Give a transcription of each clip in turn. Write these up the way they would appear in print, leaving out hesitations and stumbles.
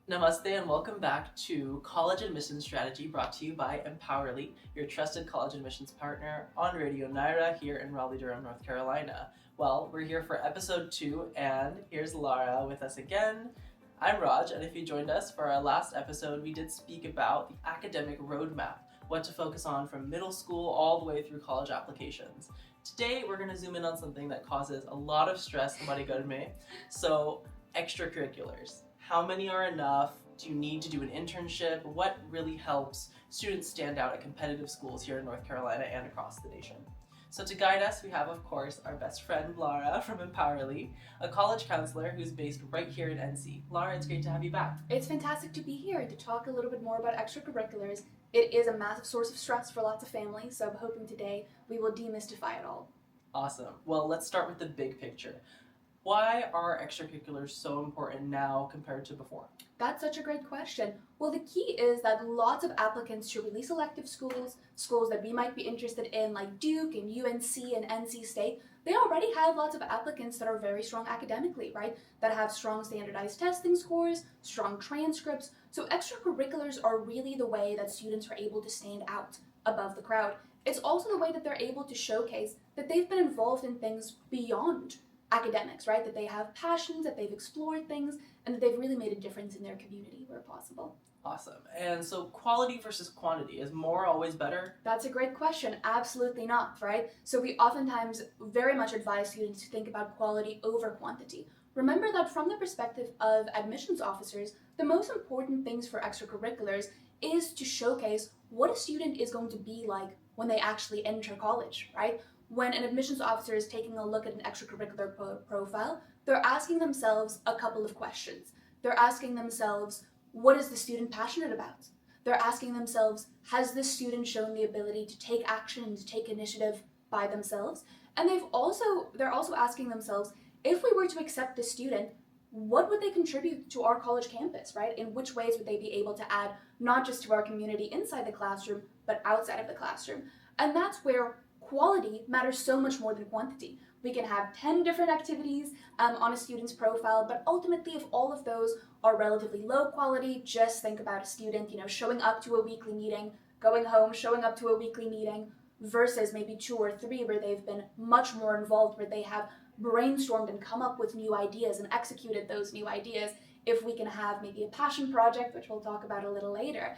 Namaste and welcome back to College Admissions Strategy brought to you by Empowerly, your trusted college admissions partner on Radio Nyra here in Raleigh-Durham, North Carolina. Well, we're here for episode 2 and here's Lara with us again. I'm Raj, and if you joined us for our last episode, we did speak about the academic roadmap, what to focus on from middle school all the way through college applications. Today, we're going to zoom in on something that causes a lot of stress, so extracurriculars. How many are enough? Do you need to do an internship? What really helps students stand out at competitive schools here in North Carolina and across the nation? So to guide us, we have, of course, our best friend, Lara from Empowerly, a college counselor who's based right here in NC. Lara, it's great to have you back. It's fantastic to be here to talk a little bit more about extracurriculars. It is a massive source of stress for lots of families, so I'm hoping today we will demystify it all. Awesome. Well, let's start with the big picture. Why are extracurriculars so important now compared to before? That's such a great question. Well, the key is that lots of applicants to really selective schools that we might be interested in, like Duke and UNC and NC State, they already have lots of applicants that are very strong academically, right? That have strong standardized testing scores, strong transcripts. So extracurriculars are really the way that students are able to stand out above the crowd. It's also the way that they're able to showcase that they've been involved in things beyond academics, right? That they have passions, that they've explored things, and that they've really made a difference in their community where possible. Awesome. And so quality versus quantity, is more always better? That's a great question. Absolutely not, right? So we oftentimes very much advise students to think about quality over quantity. Remember that from the perspective of admissions officers, the most important things for extracurriculars is to showcase what a student is going to be like when they actually enter college, right? When an admissions officer is taking a look at an extracurricular profile, they're asking themselves a couple of questions. They're asking themselves, what is the student passionate about? They're asking themselves, has this student shown the ability to take action and to take initiative by themselves? And they're also asking themselves, if we were to accept this student, what would they contribute to our college campus, right? In which ways would they be able to add not just to our community inside the classroom, but outside of the classroom? And that's where quality matters so much more than quantity. We can have 10 different activities on a student's profile, but ultimately if all of those are relatively low quality, just think about a student, showing up to a weekly meeting, going home, showing up to a weekly meeting, versus maybe 2 or 3 where they've been much more involved, where they have brainstormed and come up with new ideas and executed those new ideas. If we can have maybe a passion project, which we'll talk about a little later,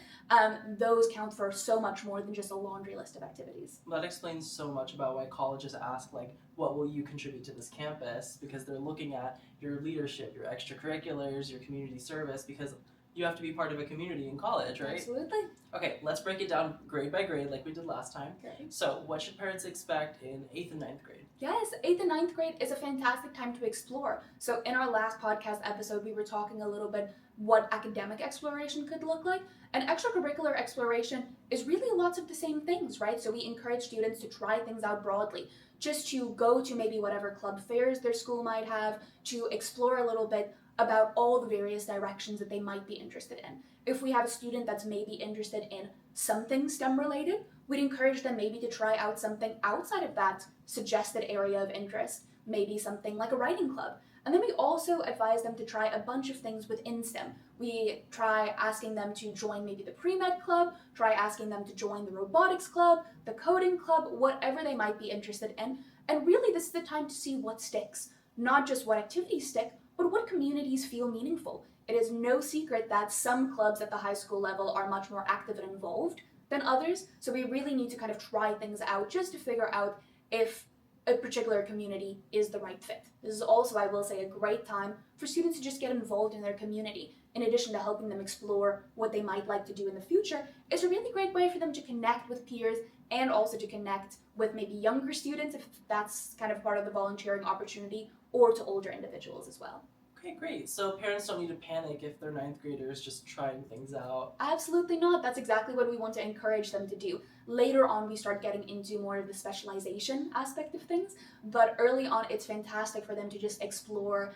those count for so much more than just a laundry list of activities. That explains so much about why colleges ask, what will you contribute to this campus? Because they're looking at your leadership, your extracurriculars, your community service, because you have to be part of a community in college, right? Absolutely. Okay, let's break it down grade by grade like we did last time. Great. So what should parents expect in 8th and 9th grade? Yes, 8th and 9th grade is a fantastic time to explore. So in our last podcast episode, we were talking a little bit what academic exploration could look like. And extracurricular exploration is really lots of the same things, right? So we encourage students to try things out broadly, just to go to maybe whatever club fairs their school might have, to explore a little bit about all the various directions that they might be interested in. If we have a student that's maybe interested in something STEM related, we'd encourage them maybe to try out something outside of that suggested area of interest, maybe something like a writing club. And then we also advise them to try a bunch of things within STEM. We try asking them to join maybe the pre-med club, try asking them to join the robotics club, the coding club, whatever they might be interested in. And really this is the time to see what sticks, not just what activities stick, but what communities feel meaningful. It is no secret that some clubs at the high school level are much more active and involved than others, so we really need to kind of try things out just to figure out if a particular community is the right fit. This is also, I will say, a great time for students to just get involved in their community. In addition to helping them explore what they might like to do in the future, it's a really great way for them to connect with peers and also to connect with maybe younger students if that's kind of part of the volunteering opportunity, or to older individuals as well. Okay, great. So parents don't need to panic if their 9th graders just trying things out. Absolutely not. That's exactly what we want to encourage them to do. Later on, we start getting into more of the specialization aspect of things, but early on, it's fantastic for them to just explore.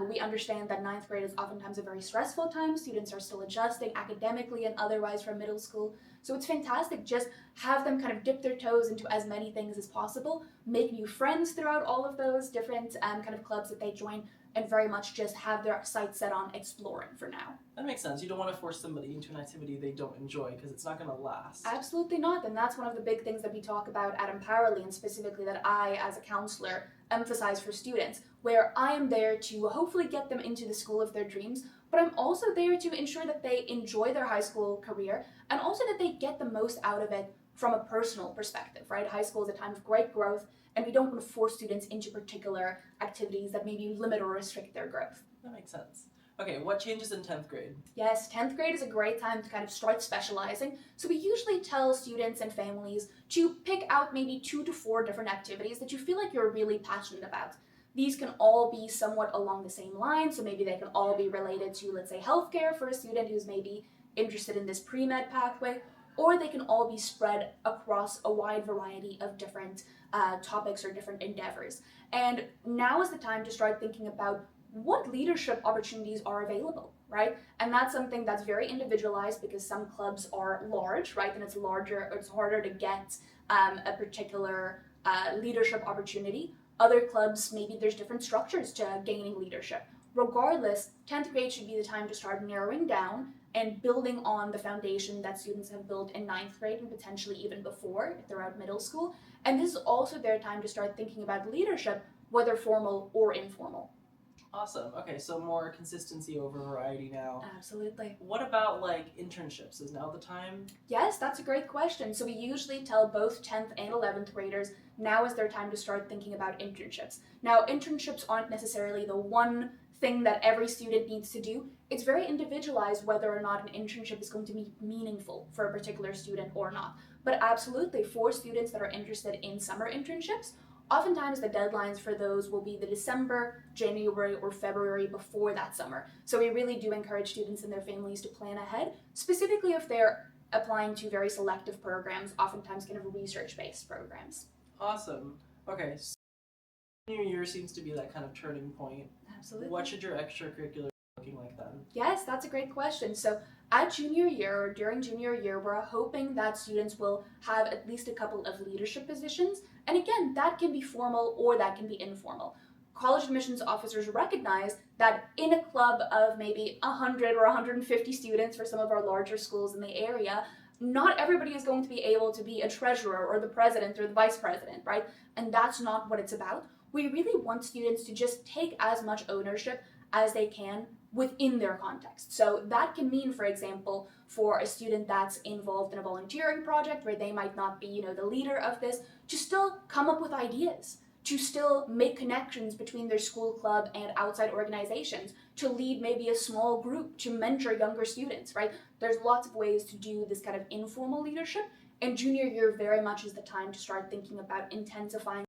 We understand that 9th grade is oftentimes a very stressful time. Students are still adjusting academically and otherwise from middle school. So it's fantastic. Just have them kind of dip their toes into as many things as possible, make new friends throughout all of those different kind of clubs that they join, and very much just have their sights set on exploring for now. That makes sense. You don't want to force somebody into an activity they don't enjoy because it's not going to last. Absolutely not. And that's one of the big things that we talk about at Empowerly, and specifically that I, as a counselor, emphasize for students, where I am there to hopefully get them into the school of their dreams, but I'm also there to ensure that they enjoy their high school career and also that they get the most out of it from a personal perspective, right? High school is a time of great growth, and we don't want to force students into particular activities that maybe limit or restrict their growth. That makes sense. Okay, what changes in 10th grade? Yes, 10th grade is a great time to kind of start specializing. So we usually tell students and families to pick out maybe 2 to 4 different activities that you feel like you're really passionate about. These can all be somewhat along the same line, so maybe they can all be related to, let's say, healthcare for a student who's maybe interested in this pre-med pathway, or they can all be spread across a wide variety of different topics or different endeavors. And now is the time to start thinking about what leadership opportunities are available, right? And that's something that's very individualized because some clubs are large, right? And it's harder to get a particular leadership opportunity. Other clubs, maybe there's different structures to gaining leadership. Regardless, 10th grade should be the time to start narrowing down and building on the foundation that students have built in 9th grade and potentially even before if they're out middle school. And this is also their time to start thinking about leadership, whether formal or informal. Awesome. Okay, so more consistency over variety now. Absolutely. What about like internships? Is now the time? Yes, that's a great question. So we usually tell both 10th and 11th graders now is their time to start thinking about internships. Now, internships aren't necessarily the one thing that every student needs to do. It's very individualized whether or not an internship is going to be meaningful for a particular student or not. But absolutely, for students that are interested in summer internships, oftentimes the deadlines for those will be the December, January, or February before that summer. So we really do encourage students and their families to plan ahead, specifically if they're applying to very selective programs, oftentimes kind of research-based programs. Awesome. Okay, so junior year seems to be that kind of turning point. Absolutely. What should your extracurricular be looking like then? Yes, that's a great question. So at junior year or during junior year, we're hoping that students will have at least a couple of leadership positions. And again, that can be formal or that can be informal. College admissions officers recognize that in a club of maybe 100 or 150 students for some of our larger schools in the area, not everybody is going to be able to be a treasurer or the president or the vice president, right? And that's not what it's about. We really want students to just take as much ownership as they can within their context. So that can mean, for example, for a student that's involved in a volunteering project where they might not be, the leader of this, to still come up with ideas, to still make connections between their school club and outside organizations, to lead maybe a small group, to mentor younger students, right? There's lots of ways to do this kind of informal leadership, and junior year very much is the time to start thinking about intensifying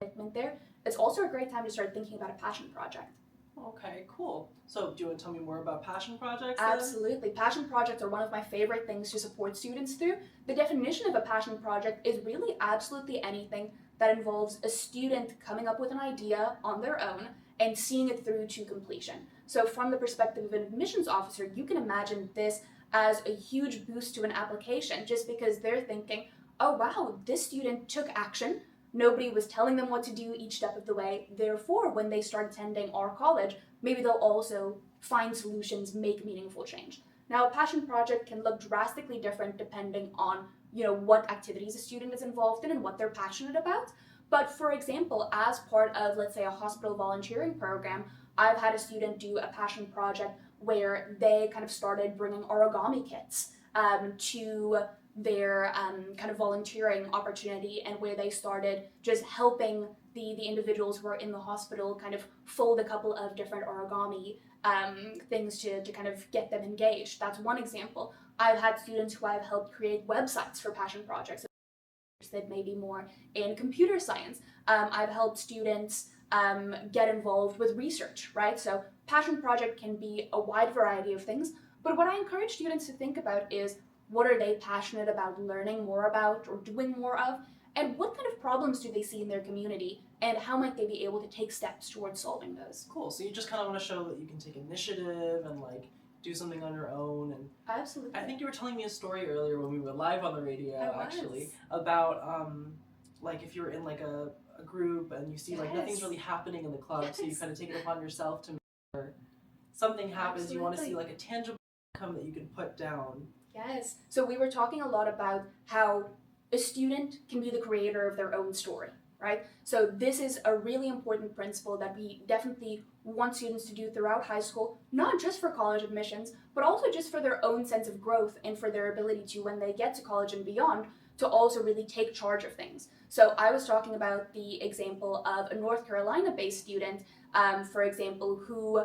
commitment there. It's also a great time to start thinking about a passion project. Okay, cool. So do you want to tell me more about passion projects then? Absolutely. Passion projects are one of my favorite things to support students through. The definition of a passion project is really absolutely anything that involves a student coming up with an idea on their own and seeing it through to completion. So from the perspective of an admissions officer, you can imagine this as a huge boost to an application just because they're thinking, oh wow, this student took action. Nobody was telling them what to do each step of the way. Therefore, when they start attending our college, maybe they'll also find solutions, make meaningful change. Now, a passion project can look drastically different depending on, what activities a student is involved in and what they're passionate about. But for example, as part of, let's say, a hospital volunteering program, I've had a student do a passion project where they kind of started bringing origami kits to their kind of volunteering opportunity, and where they started just helping the individuals who are in the hospital kind of fold a couple of different origami things to kind of get them engaged. That's one example. I've had students who I've helped create websites for passion projects that may be more in computer science. I've helped students get involved with research, right? So passion project can be a wide variety of things, but what I encourage students to think about is what are they passionate about learning more about or doing more of, and what kind of problems do they see in their community, and how might they be able to take steps towards solving those. Cool. So you just kind of want to show that you can take initiative and do something on your own. And Absolutely. I think you were telling me a story earlier when we were live on the radio, I was. actually, about if you were in a a group and you see like nothing's really happening in the club, so you kind of take it upon yourself to make sure something happens. You want to see like a tangible outcome that you can put down. Yes. So we were talking a lot about how a student can be the creator of their own story, right? So this is a really important principle that we definitely want students to do throughout high school, not just for college admissions, but also just for their own sense of growth and for their ability to, when they get to college and beyond, to also really take charge of things. So I was talking about the example of a North Carolina-based student, for example, who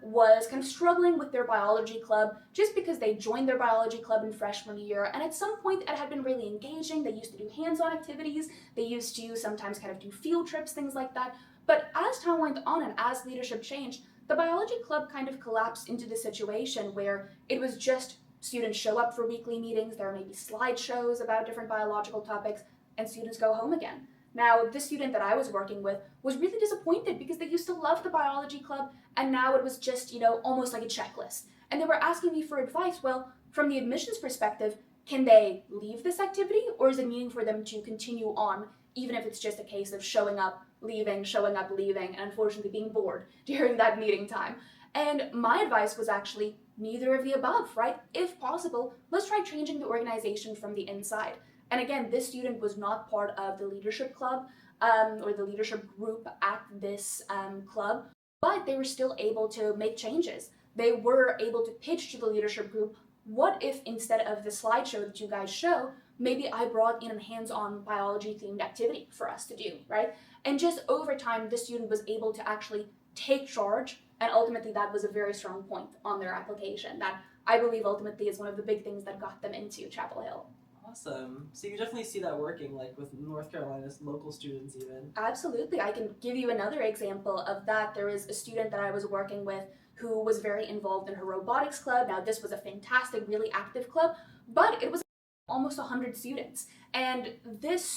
was kind of struggling with their biology club just because they joined their biology club in freshman year, and at some point it had been really engaging. They used to do hands-on activities, they used to sometimes kind of do field trips, things like that. But as time went on and as leadership changed, the biology club kind of collapsed into the situation where it was just students show up for weekly meetings, there are maybe slideshows about different biological topics, and students go home again. Now, the student that I was working with was really disappointed because they used to love the biology club, and now it was just, almost like a checklist. And they were asking me for advice. Well, from the admissions perspective, can they leave this activity, or is it meaning for them to continue on, even if it's just a case of showing up, leaving, and unfortunately being bored during that meeting time? And my advice was actually neither of the above, right? If possible, let's try changing the organization from the inside. And again, this student was not part of the leadership club or the leadership group at this club, but they were still able to make changes. They were able to pitch to the leadership group, what if instead of the slideshow that you guys show, maybe I brought in a hands-on biology-themed activity for us to do, right? And just over time, the student was able to actually take charge, and ultimately that was a very strong point on their application that I believe ultimately is one of the big things that got them into Chapel Hill. Awesome. So you definitely see that working, like with North Carolina's local students even. Absolutely. I can give you another example of that. There is a student that I was working with who was very involved in her robotics club. Now, this was a fantastic, really active club, but it was almost 100 students. And this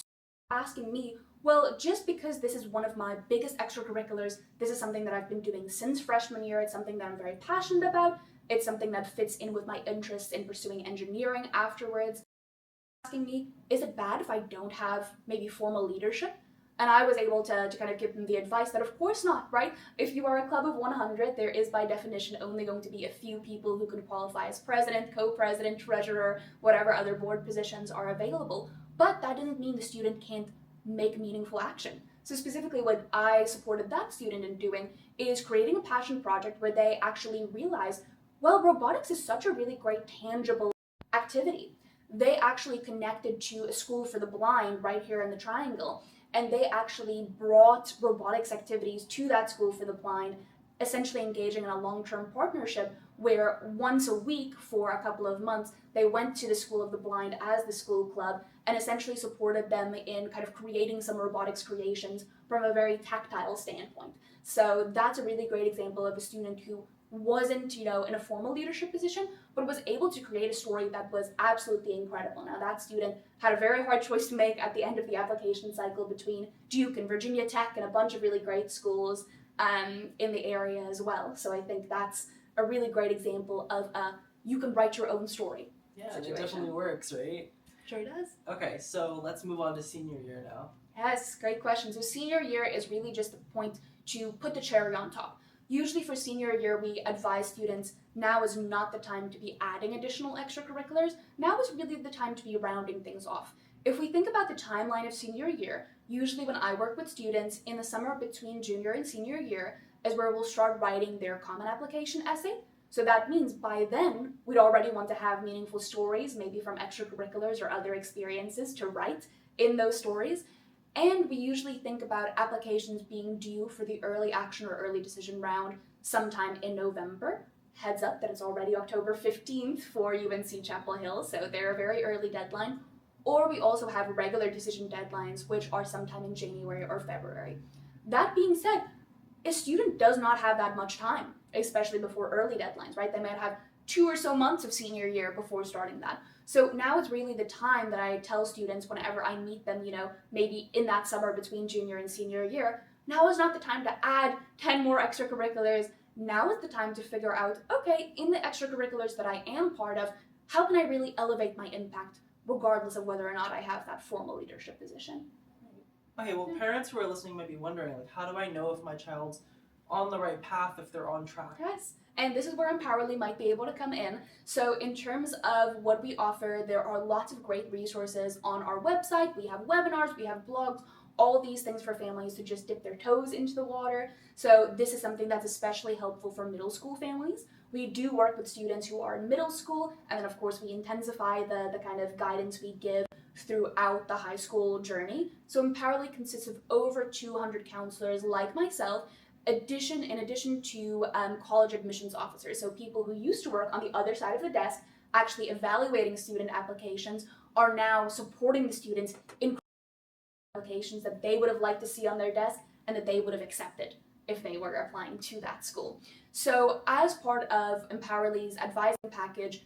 asking me, well, just because this is one of my biggest extracurriculars, this is something that I've been doing since freshman year, it's something that I'm very passionate about, it's something that fits in with my interests in pursuing engineering afterwards. Asking me, is it bad if I don't have maybe formal leadership? And I was able to kind of give them the advice that of course not, right? If you are a club of 100, there is by definition only going to be a few people who can qualify as president, co-president, treasurer, whatever other board positions are available. But that doesn't mean the student can't make meaningful action. So specifically what I supported that student in doing is creating a passion project where they actually realize, well, robotics is such a really great tangible activity. They actually connected to a school for the blind right here in the Triangle, and they actually brought robotics activities to that school for the blind, essentially engaging in a long-term partnership where once a week for a couple of months, they went to the School of the Blind as the school club and essentially supported them in kind of creating some robotics creations from a very tactile standpoint. So that's a really great example of a student who wasn't, in a formal leadership position, but was able to create a story that was absolutely incredible. Now, that student had a very hard choice to make at the end of the application cycle between Duke and Virginia Tech and a bunch of really great schools in the area as well. So I think that's a really great example of you can write your own story. Yeah, and it definitely works, right? Sure does. Okay, so let's move on to senior year now. Yes, great question. So senior year is really just the point to put the cherry on top. Usually for senior year, we advise students now is not the time to be adding additional extracurriculars. Now is really the time to be rounding things off. If we think about the timeline of senior year, usually when I work with students in the summer between junior and senior year is where we'll start writing their common application essay. So that means by then, we'd already want to have meaningful stories, maybe from extracurriculars or other experiences to write in those stories. And we usually think about applications being due for the early action or early decision round sometime in November. Heads up that it's already October 15th for UNC Chapel Hill, so they're a very early deadline. Or we also have regular decision deadlines, which are sometime in January or February. That being said, a student does not have that much time, especially before early deadlines, right? They might have 2 or so months of senior year before starting that. So now is really the time that I tell students whenever I meet them, maybe in that summer between junior and senior year, now is not the time to add 10 more extracurriculars. Now is the time to figure out, okay, in the extracurriculars that I am part of, how can I really elevate my impact regardless of whether or not I have that formal leadership position? Okay, well, parents who are listening might be wondering, like, how do I know if my child's on the right path, if they're on track? Yes. And this is where Empowerly might be able to come in. So in terms of what we offer, there are lots of great resources on our website. We have webinars, we have blogs, all these things for families to just dip their toes into the water. So this is something that's especially helpful for middle school families. We do work with students who are in middle school, and then of course we intensify the kind of guidance we give throughout the high school journey. So Empowerly consists of over 200 counselors like myself, in addition to college admissions officers, so people who used to work on the other side of the desk, actually evaluating student applications, are now supporting the students in applications that they would have liked to see on their desk and that they would have accepted if they were applying to that school. So as part of Empowerly's advising package,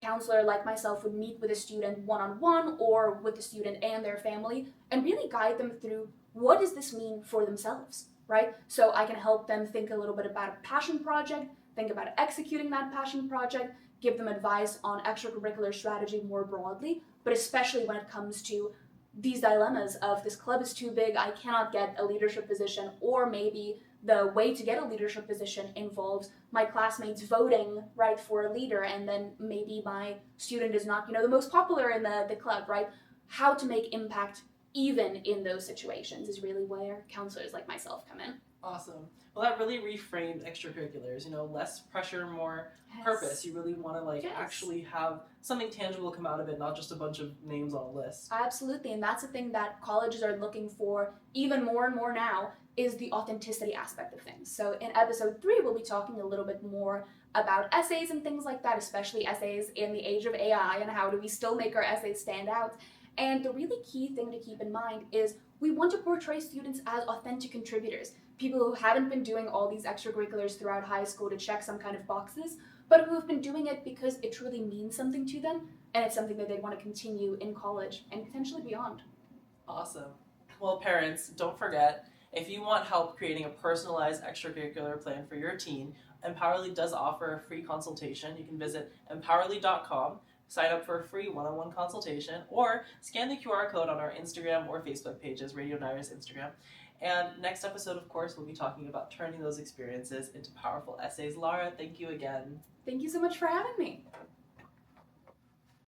a counselor like myself would meet with a student one-on-one or with the student and their family and really guide them through what does this mean for themselves, right? So I can help them think a little bit about a passion project, think about executing that passion project, give them advice on extracurricular strategy more broadly, but especially when it comes to these dilemmas of this club is too big, I cannot get a leadership position, or maybe the way to get a leadership position involves my classmates voting, right, for a leader, and then maybe my student is not, the most popular in the club, right? How to make impact even in those situations is really where counselors like myself come in. Awesome. Well, that really reframed extracurriculars, less pressure, more purpose. You really want to actually have something tangible come out of it, not just a bunch of names on a list. Absolutely, and that's the thing that colleges are looking for even more and more now, is the authenticity aspect of things. So in episode 3, we'll be talking a little bit more about essays and things like that, especially essays in the age of AI, and how do we still make our essays stand out. And the really key thing to keep in mind is we want to portray students as authentic contributors, people who haven't been doing all these extracurriculars throughout high school to check some kind of boxes, but who have been doing it because it truly means something to them, and it's something that they want to continue in college and potentially beyond. Awesome. Well, parents, don't forget, if you want help creating a personalized extracurricular plan for your teen, Empowerly does offer a free consultation. You can visit empowerly.com, sign up for a free one-on-one consultation, or scan the QR code on our Instagram or Facebook pages, Radio Nyra's Instagram. And next episode, of course, we'll be talking about turning those experiences into powerful essays. Lara, thank you again. Thank you so much for having me.